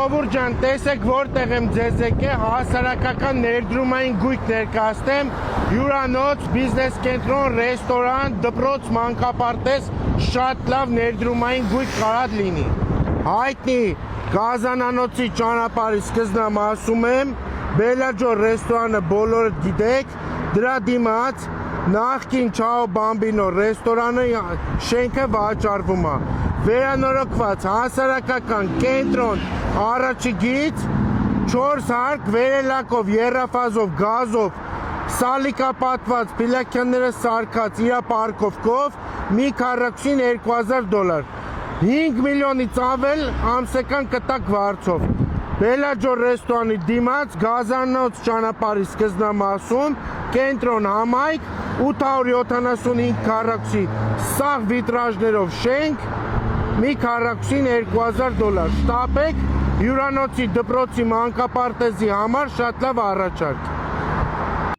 Ժողովուրդ ջան, տեսեք որտեղ եմ ձեզ եկել, հասարակական ներդրումային գույք ներկայացնեմ, հյուրանոց, բիզնես կենտրոն, ռեստորան, դպրոց, մանկապարտեզ, շատ լավ ներդրումային գույք կարա լինի։ Հայտնի Գազանանոցի ճանապարհի սկզբնամ ասում եմ, Բելաջոր ռեստորանը բոլորը գիտեք, դրա դիմաց նախկին Չաո Բամբինո ռեստորանը շենքը վաճառվում է։ Վերանորոգված հասարակական կենտրոն առաջիկից 4 հարկ վերելակով, եռաֆազով, գազով, սալիկապատված, փիլակյանները սարքած, իրա պարկովկով մի քառակուսին $2000, 5 միլիոնից ավել ամսական կտակ վարձով։ Բելաջոր ռեստորանի դիմաց Գազանոց ճանապարհի սկզբնամասում կենտրոն համայնք 875 քառակուսի սաղ վիտրաժներով շենք մի քառակուսին $2000 շտապեք հյուրանոցի դպրոցի մանկապարտեզի համար շատ լավ առաջարկ։